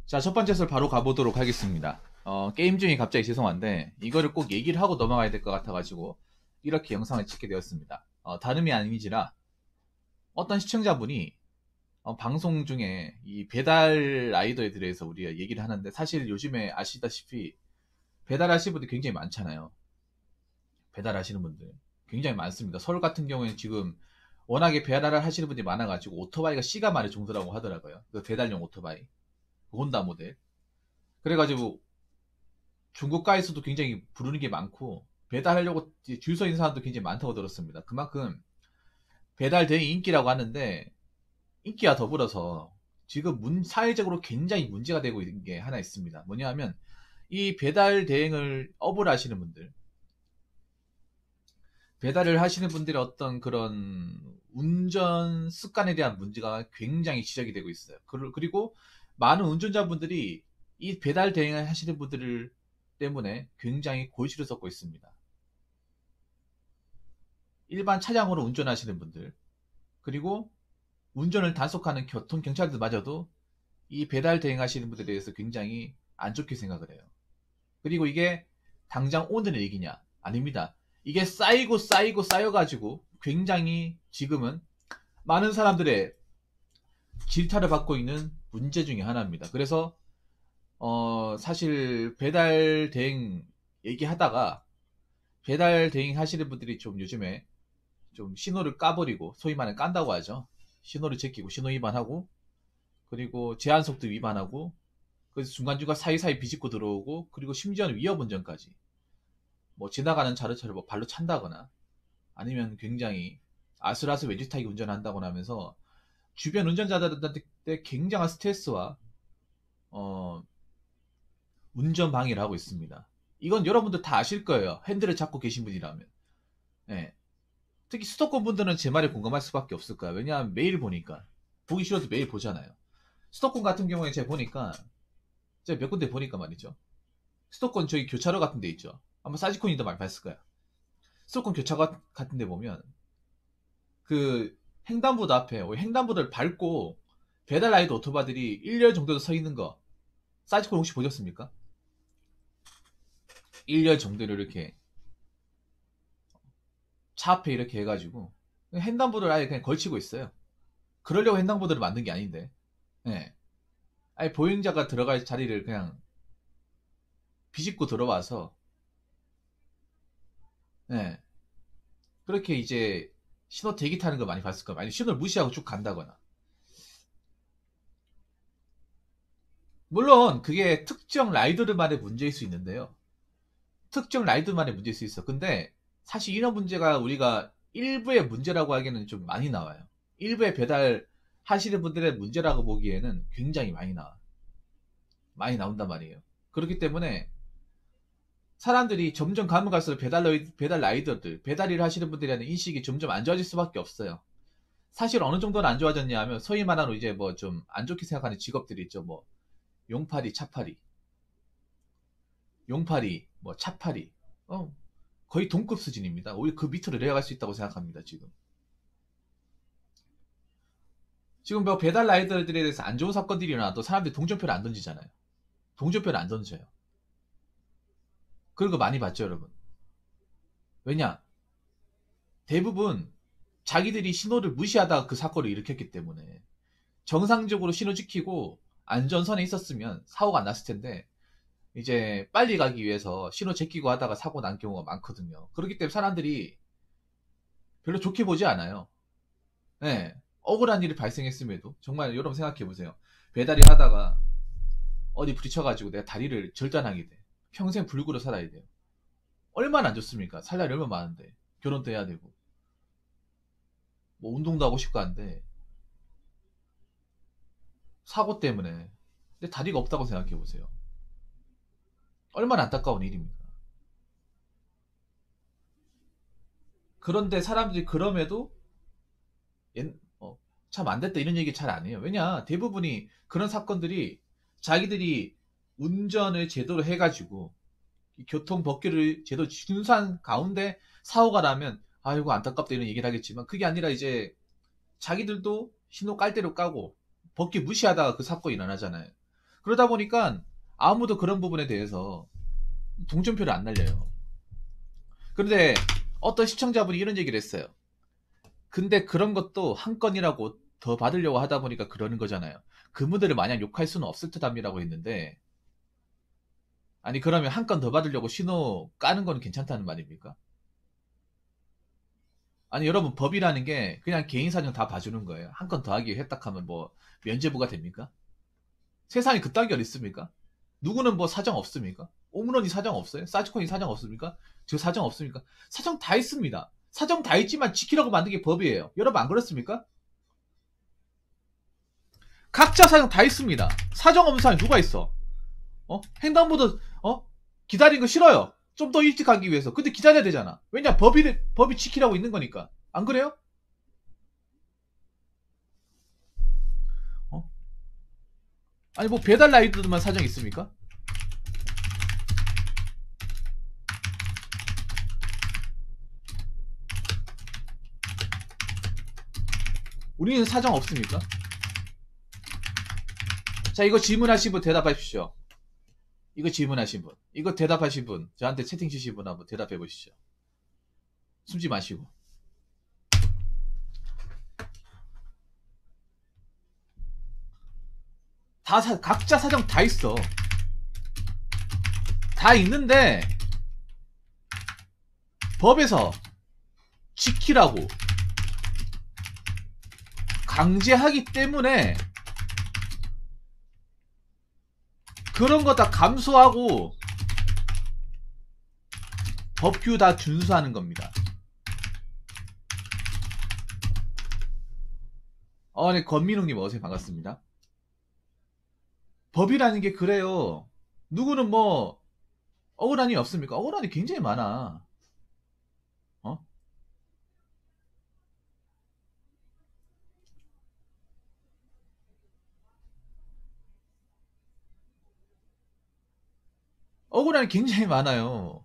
자, 첫 번째 설 바로 가보도록 하겠습니다. 게임 중에 갑자기 죄송한데, 이거를 꼭 얘기를 하고 넘어가야 될 것 같아가지고, 이렇게 영상을 찍게 되었습니다. 다름이 아니지라, 어떤 시청자분이, 방송 중에 이 배달 라이더에 대해서 우리가 얘기를 하는데, 사실 요즘에 아시다시피, 배달하시는 분들이 굉장히 많잖아요. 배달하시는 분들. 굉장히 많습니다. 서울 같은 경우에는 지금, 워낙에 배달을 하시는 분들이 많아가지고, 오토바이가 C가 많이 종도라고 하더라고요. 그 배달용 오토바이. 혼다 모델. 그래가지고, 중고가에서도 굉장히 부르는 게 많고 배달하려고 줄 서 있는 사람도 굉장히 많다고 들었습니다. 그만큼 배달 대행 인기라고 하는데 인기와 더불어서 지금 사회적으로 굉장히 문제가 되고 있는 게 하나 있습니다. 뭐냐 하면 이 배달 대행을 업을 하시는 분들, 배달을 하시는 분들의 어떤 그런 운전 습관에 대한 문제가 굉장히 지적이 되고 있어요. 그리고 많은 운전자분들이 이 배달 대행을 하시는 분들 때문에 굉장히 골치를 썩고 있습니다. 일반 차량으로 운전하시는 분들, 그리고 운전을 단속하는 교통 경찰들마저도 이 배달 대행하시는 분들에 대해서 굉장히 안 좋게 생각을 해요. 그리고 이게 당장 오늘의 얘기냐? 아닙니다. 이게 쌓이고 쌓여가지고 굉장히 지금은 많은 사람들의 질타를 받고 있는 문제 중에 하나입니다. 그래서 사실 배달 대행 얘기하다가 배달 대행 하시는 분들이 좀 요즘에 좀 신호를 까버리고 소위 말하는 깐다고 하죠. 신호를 제끼고 신호 위반하고 그리고 제한 속도 위반하고 그래서 중간중간 사이사이 비집고 들어오고 그리고 심지어는 위협 운전까지 뭐 지나가는 자동차를 뭐 발로 찬다거나 아니면 굉장히 아슬아슬 외지타기 운전한다거나 하면서 주변 운전자들한테 굉장한 스트레스와 어, 운전 방해를 하고 있습니다. 이건 여러분들 다 아실 거예요. 핸들을 잡고 계신 분이라면. 예. 특히 수도권 분들은 제 말에 공감할 수밖에 없을 거야. 왜냐하면 매일 보니까 보기 싫어도 매일 보잖아요. 수도권 같은 경우에 제가 보니까 제가 몇 군데 보니까 말이죠. 수도권 저기 교차로 같은 데 있죠. 아마 사지코니도 많이 봤을 거야. 수도권 교차로 같은 데 보면 그 횡단보도 앞에 횡단보도를 밟고 배달라이드 오토바들이 1열 정도 서 있는 거 사지코니 혹시 보셨습니까? 1열 정도를 이렇게 차 앞에 이렇게 해가지고 횡단보도를 아예 그냥 걸치고 있어요. 그러려고 횡단보도를 만든 게 아닌데. 예. 아예 보행자가 들어갈 자리를 그냥 비집고 들어와서 예. 그렇게 이제 신호 대기 타는 거 많이 봤을 거예요. 아니 신호를 무시하고 쭉 간다거나. 물론 그게 특정 라이더들만의 문제일 수 있는데요. 특정 라이더만의 문제일 수 있어. 근데 사실 이런 문제가 우리가 일부의 문제라고 하기에는 좀 많이 나와요. 일부의 배달 하시는 분들의 문제라고 보기에는 굉장히 많이 나와. 많이 나온단 말이에요. 그렇기 때문에 사람들이 점점 가면 갈수록 배달 라이더들, 배달 일을 하시는 분들에 대한 인식이 점점 안 좋아질 수밖에 없어요. 사실 어느 정도는 안 좋아졌냐 하면 소위 말하는 이제 뭐 좀 안 좋게 생각하는 직업들이 있죠. 뭐 용팔이, 차팔이, 용팔이, 뭐 차팔이, 어, 거의 동급 수준입니다. 오히려 그 밑으로 내려갈 수 있다고 생각합니다. 지금 뭐 배달 라이더들에 대해서 안 좋은 사건들이 일어나도 사람들이 동전표를 안 던지잖아요. 동전표를 안 던져요. 그런 거 많이 봤죠, 여러분. 왜냐? 대부분 자기들이 신호를 무시하다가 그 사건을 일으켰기 때문에 정상적으로 신호 지키고 안전선에 있었으면 사고가 안 났을 텐데 이제 빨리 가기 위해서 신호 제끼고 하다가 사고 난 경우가 많거든요. 그렇기 때문에 사람들이 별로 좋게 보지 않아요. 네. 억울한 일이 발생했음에도 정말 여러분 생각해 보세요. 배달이 하다가 어디 부딪혀가지고 내가 다리를 절단하게 돼. 평생 불구로 살아야 돼요. 얼마나 안 좋습니까? 살 날이 얼마나 많은데 결혼도 해야 되고 뭐 운동도 하고 싶고 한데 사고 때문에 내 다리가 없다고 생각해 보세요. 얼마나 안타까운 일입니까? 그런데 사람들이 그럼에도 참 안 됐다 이런 얘기 잘 안 해요. 왜냐 대부분이 그런 사건들이 자기들이 운전을 제대로 해가지고 교통 법규를 제대로 준수한 가운데 사고가 나면 아이고 안타깝다 이런 얘기를 하겠지만 그게 아니라 이제 자기들도 신호 깔 대로 까고 법규 무시하다가 그 사건이 일어나잖아요. 그러다 보니까 아무도 그런 부분에 대해서 동전표를 안 날려요. 그런데 어떤 시청자분이 이런 얘기를 했어요. 근데 그런 것도 한 건이라고 더 받으려고 하다 보니까 그러는 거잖아요. 그분들을 마냥 욕할 수는 없을 듯합니다라고 했는데, 아니 그러면 한 건 더 받으려고 신호 까는 건 괜찮다는 말입니까? 아니 여러분, 법이라는 게 그냥 개인 사정 다 봐주는 거예요. 한 건 더 하기 했다 하면 뭐 면죄부가 됩니까? 세상에 그딴 게 어디 있습니까? 누구는 뭐 사정 없습니까? 오므로니 사정 없어요? 사치코인 사정 없습니까? 저 사정 없습니까? 사정 다 있습니다. 사정 다 있지만 지키라고 만든 게 법이에요. 여러분 안 그렇습니까? 각자 사정 다 있습니다. 사정 없는 사람이 누가 있어? 횡단보도 기다리는 거 싫어요. 좀 더 일찍 가기 위해서. 근데 기다려야 되잖아. 왜냐, 법이 지키라고 있는 거니까. 안 그래요? 어? 아니 뭐 배달 라이드만 사정 있습니까? 우리는 사정 없습니까? 자, 이거 질문하신 분 대답하십시오. 이거 질문하신 분, 이거 대답하신 분, 저한테 채팅 주신 분 한번 대답해 보시죠. 숨지 마시고. 각자 사정 다 있어. 다 있는데 법에서 지키라고 강제하기 때문에 그런 거 다 감수하고 법규 다 준수하는 겁니다. 네, 권민웅님 어서오세요. 반갑습니다. 법이라는 게 그래요. 누구는 뭐 억울한 일 없습니까? 억울한 일 굉장히 많아. 어? 억울한 일 굉장히 많아요.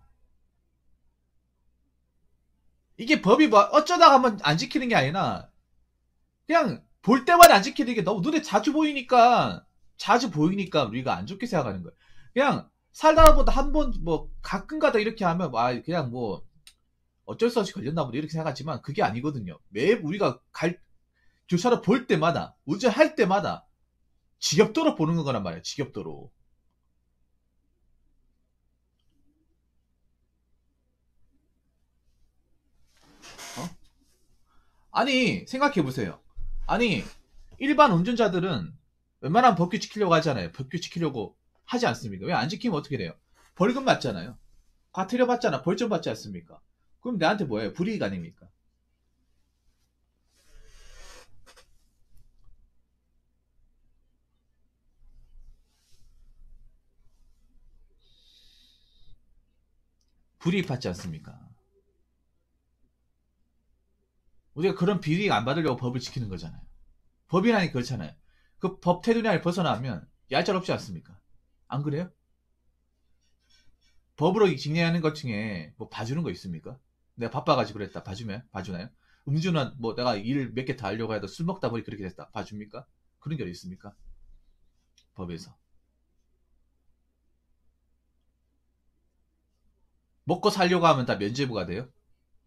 이게 법이 뭐 어쩌다가 한번 안 지키는 게 아니라 그냥 볼 때마다 안 지키는 게 너무 눈에 자주 보이니까 우리가 안 좋게 생각하는 거예요. 그냥 살다 보다 한 번 뭐 가끔 가다 이렇게 하면 그냥 뭐 어쩔 수 없이 걸렸나 보다 이렇게 생각하지만 그게 아니거든요. 매 우리가 교차로 볼 때마다 운전할 때마다 지겹도록 보는 거란 말이에요. 지겹도록. 어? 아니 생각해 보세요. 아니 일반 운전자들은 웬만하면 법규 지키려고 하잖아요. 법규 지키려고 하지 않습니까? 왜 안 지키면 어떻게 돼요? 벌금 맞잖아요. 과태료 받잖아. 벌점 받지 않습니까? 그럼 내한테 뭐예요? 불이익 아닙니까? 불이익 받지 않습니까? 우리가 그런 비리익 안 받으려고 법을 지키는 거잖아요. 법이라니 그렇잖아요. 그 법 테두리 벗어나면 얄짤없지 않습니까? 안 그래요? 법으로 직례하는 것 중에 뭐 봐주는 거 있습니까? 내가 바빠가지고 그랬다. 봐주나요? 음주는 뭐 내가 일 몇 개 다 하려고 해도 술 먹다 보니 그렇게 됐다. 봐줍니까? 그런 게 어디 있습니까? 법에서. 먹고 살려고 하면 다 면죄부가 돼요?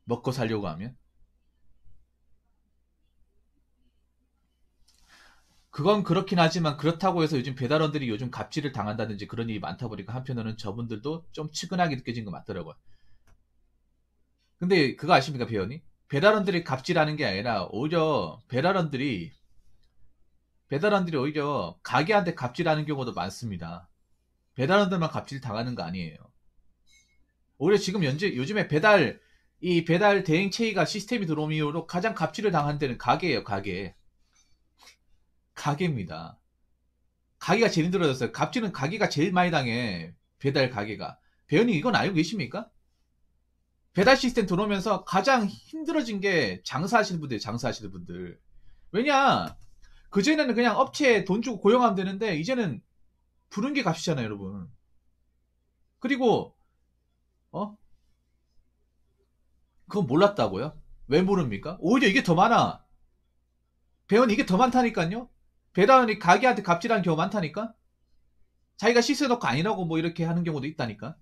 먹고 살려고 하면? 그건 그렇긴 하지만 그렇다고 해서 요즘 배달원들이 요즘 갑질을 당한다든지 그런 일이 많다 보니까 한편으로는 저분들도 좀 측은하게 느껴진 것 같더라고요. 근데 그거 아십니까, 배원이? 배달원들이 갑질하는 게 아니라 오히려 배달원들이 오히려 가게한테 갑질하는 경우도 많습니다. 배달원들만 갑질 당하는 거 아니에요. 오히려 지금 요즘에 이 배달 대행 체계가 시스템이 들어온 이후로 가장 갑질을 당한 데는 가게예요, 가게. 가게입니다. 가게가 제일 힘들어졌어요. 갑질은 가게가 제일 많이 당해. 배달 가게가. 배현이 이건 알고 계십니까? 배달 시스템 들어오면서 가장 힘들어진 게 장사하시는 분들, 장사하시는 분들. 왜냐? 그전에는 그냥 업체에 돈 주고 고용하면 되는데, 이제는 부른 게 값이잖아요, 여러분. 그리고, 어? 그건 몰랐다고요? 왜 모릅니까? 오히려 이게 더 많아. 배현이 이게 더 많다니까요? 배달원이 가게한테 갑질하는 경우 많다니까? 자기가 씻어놓고 아니라고 뭐 이렇게 하는 경우도 있다니까.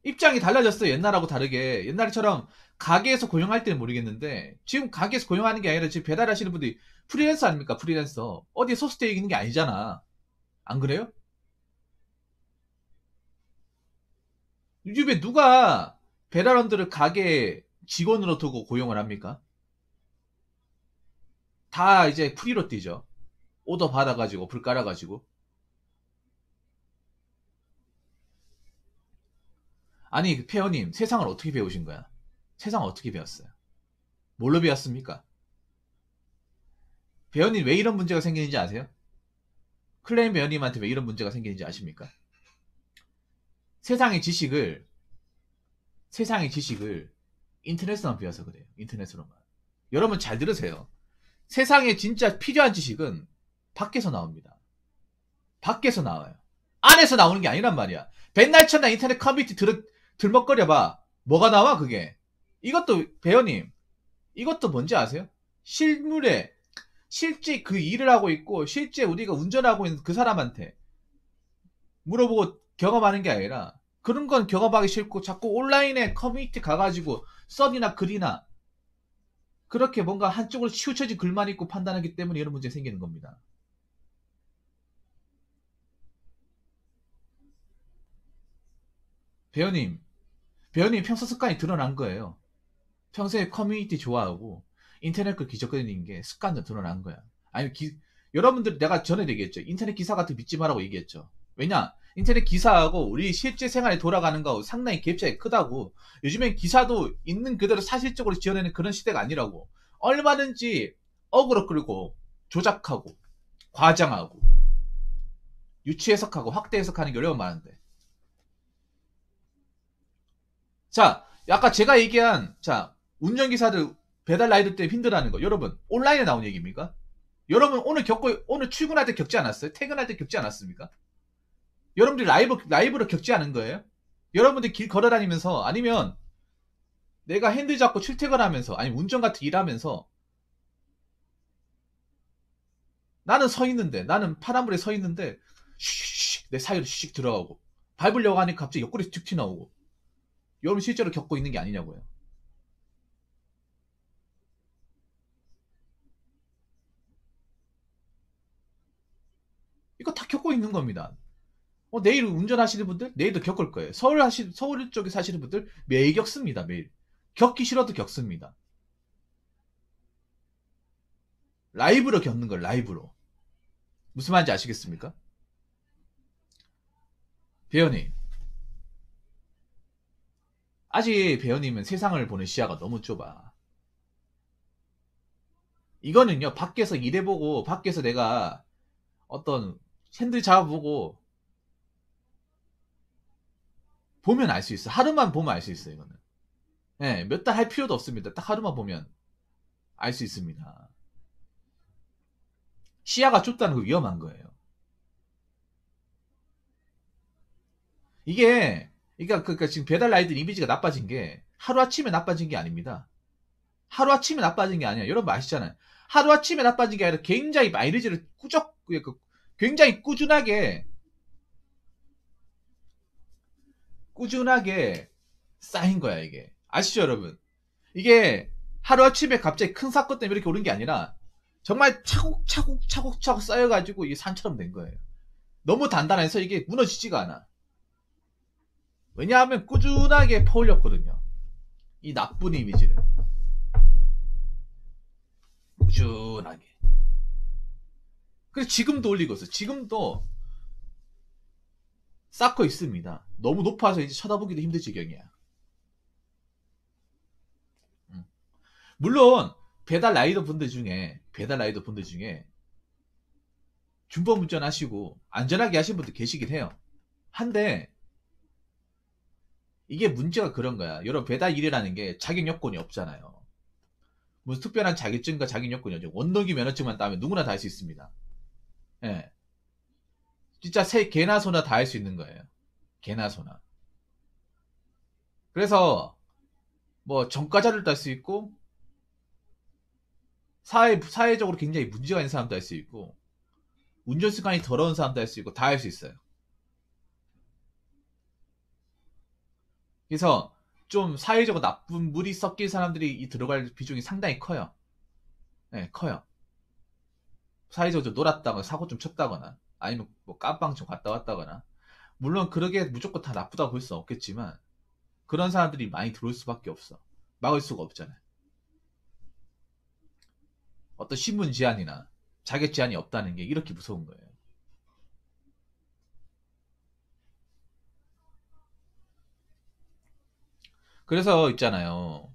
입장이 달라졌어요. 옛날하고 다르게. 옛날처럼 가게에서 고용할 때는 모르겠는데 지금 가게에서 고용하는 게 아니라 지금 배달하시는 분들이 프리랜서 아닙니까? 프리랜서. 어디에 소속되어 있는 게 아니잖아. 안 그래요? 요즘에 누가 배달원들을 가게 직원으로 두고 고용을 합니까? 다 이제 프리로 뛰죠. 오더 받아가지고 불 깔아가지고. 아니 그 페어님 세상을 어떻게 배우신 거야? 세상을 어떻게 배웠어요? 뭘로 배웠습니까? 배우님 왜 이런 문제가 생기는지 아세요? 클레임 배우님한테 왜 이런 문제가 생기는지 아십니까? 세상의 지식을 세상의 지식을 인터넷으로만 배워서 그래요. 인터넷으로만. 여러분 잘 들으세요. 세상에 진짜 필요한 지식은 밖에서 나옵니다. 밖에서 나와요. 안에서 나오는 게 아니란 말이야. 백날 천날 인터넷 커뮤니티 들먹거려봐. 뭐가 나와 그게. 이것도 배우님 이것도 뭔지 아세요? 실물에 실제 그 일을 하고 있고 실제 우리가 운전하고 있는 그 사람한테 물어보고 경험하는 게 아니라 그런 건 경험하기 싫고 자꾸 온라인에 커뮤니티 가가지고 써이나 글이나 그렇게 뭔가 한쪽으로 치우쳐진 글만 읽고 판단하기 때문에 이런 문제가 생기는 겁니다. 배우님, 배우님 평소 습관이 드러난 거예요. 평소에 커뮤니티 좋아하고 인터넷 글 기적거리는 게 습관으로 드러난 거야. 아니 여러분들 내가 전에 얘기했죠. 인터넷 기사 같은 거 믿지 말라고 얘기했죠. 왜냐? 인터넷 기사하고 우리 실제 생활에 돌아가는 거하고 상당히 갭 차이 크다고. 요즘엔 기사도 있는 그대로 사실적으로 지어내는 그런 시대가 아니라고. 얼마든지 어그로 끌고 조작하고 과장하고 유치 해석하고 확대 해석하는 게 어려운 많은데. 자, 아까 제가 얘기한 자 운전기사들 배달 라이더 때문에 힘들어하는 거 여러분 온라인에 나온 얘기입니까? 여러분 오늘 출근할 때 겪지 않았어요? 퇴근할 때 겪지 않았습니까? 여러분들이 라이브로 겪지 않은 거예요? 여러분들이 길 걸어 다니면서 아니면 내가 핸들 잡고 출퇴근하면서 아니 운전 같은 일하면서 나는 서 있는데 나는 파란불에 서 있는데 슉슉 내 사이로 슉 들어가고 밟으려고 하니까 갑자기 옆구리 툭 튀나오고 여러분 실제로 겪고 있는 게 아니냐고요. 이거 다 겪고 있는 겁니다. 내일 운전하시는 분들 내일도 겪을 거예요. 서울 쪽에 사시는 분들 매일 겪습니다. 매일. 겪기 싫어도 겪습니다. 라이브로 겪는 걸 라이브로. 무슨 말인지 아시겠습니까? 배현님. 아직 배현님은 세상을 보는 시야가 너무 좁아. 이거는요, 밖에서 일해보고, 밖에서 내가 어떤 핸들 잡아보고, 보면 알 수 있어. 하루만 보면 알 수 있어, 이거는. 예, 몇 달 할 필요도 없습니다. 딱 하루만 보면 알 수 있습니다. 시야가 좁다는 거 위험한 거예요. 그러니까 지금 배달 라이드 이미지가 나빠진 게 하루아침에 나빠진 게 아닙니다. 하루아침에 나빠진 게 아니야. 여러분 아시잖아요. 하루아침에 나빠진 게 아니라 굉장히 마이리지를 굉장히 꾸준하게 쌓인 거야, 이게. 아시죠, 여러분? 이게 하루아침에 갑자기 큰 사건 때문에 이렇게 오른 게 아니라 정말 차곡차곡 쌓여가지고 이게 산처럼 된 거예요. 너무 단단해서 이게 무너지지가 않아. 왜냐하면 꾸준하게 퍼올렸거든요. 이 나쁜 이미지를. 꾸준하게. 그래서 지금도 올리고 있어. 지금도 쌓고 있습니다. 너무 높아서 이제 쳐다보기도 힘들 지경이야. 물론 배달 라이더 분들 중에 중범 운전하시고 안전하게 하신 분들 계시긴 해요. 한데 이게 문제가 그런 거야. 여러분 배달 일이라는 게 자격 요건이 없잖아요. 무슨 특별한 자격증과 자격 요건이 없죠. 원동기 면허증만 따면 누구나 다 할 수 있습니다. 예. 진짜 개나 소나 다 할 수 있는 거예요. 개나 소나. 그래서 뭐 전과자를 딸 수 있고 사회적으로 굉장히 문제가 있는 사람도 할 수 있고, 운전 습관이 더러운 사람도 할 수 있고, 다 할 수 있어요. 그래서 좀 사회적으로 나쁜 물이 섞인 사람들이 들어갈 비중이 상당히 커요. 네, 커요. 사회적으로 좀 놀았다거나 사고 좀 쳤다거나 아니면 뭐 깜빵 좀 갔다 왔다거나, 물론 그러게 무조건 다 나쁘다고 볼 수는 없겠지만 그런 사람들이 많이 들어올 수밖에 없어. 막을 수가 없잖아요. 어떤 신분 제한이나 자격 제한이 없다는 게 이렇게 무서운 거예요. 그래서 있잖아요.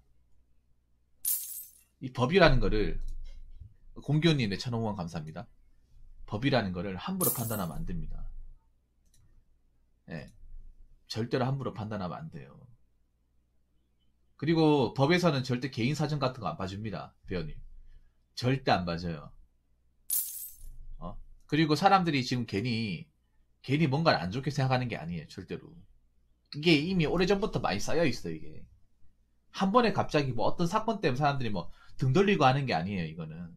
이 법이라는 거를, 공교님의 1,500원 감사합니다. 법이라는 거를 함부로 판단하면 안 됩니다. 예, 절대로 함부로 판단하면 안 돼요. 그리고 법에서는 절대 개인 사정 같은 거 안 봐줍니다. 배우님. 절대 안 봐줘요. 그리고 사람들이 지금 괜히 뭔가를 안 좋게 생각하는 게 아니에요. 절대로. 이게 이미 오래전부터 많이 쌓여 있어요. 이게. 한 번에 갑자기 뭐 어떤 사건 때문에 사람들이 뭐 등 돌리고 하는 게 아니에요. 이거는.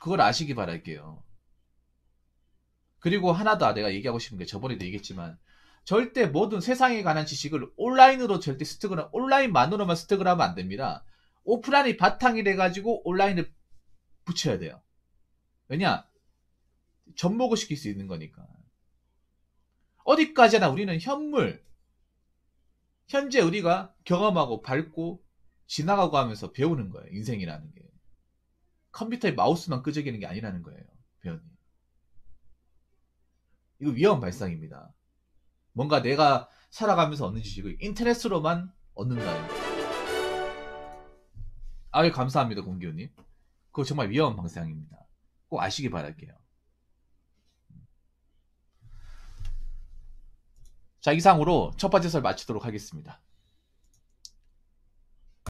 그걸 아시기 바랄게요. 그리고 하나 더 내가 얘기하고 싶은 게, 저번에도 얘기했지만 절대 모든 세상에 관한 지식을 온라인으로 절대 습득을, 온라인만으로만 습득을 하면 안 됩니다. 오프라인이 바탕이 돼가지고 온라인을 붙여야 돼요. 왜냐? 접목을 시킬 수 있는 거니까. 어디까지나 우리는 현재 우리가 경험하고 밟고 지나가고 하면서 배우는 거예요. 인생이라는 게. 컴퓨터에 마우스만 끄적이는 게 아니라는 거예요. 배우님. 이거 위험 발상입니다. 뭔가 내가 살아가면서 얻는 지식을 인터넷으로만 얻는다는 거예요. 아유, 감사합니다, 공기호님. 그거 정말 위험 방향입니다. 꼭 아시기 바랄게요. 자, 이상으로 첫 번째 설 마치도록 하겠습니다.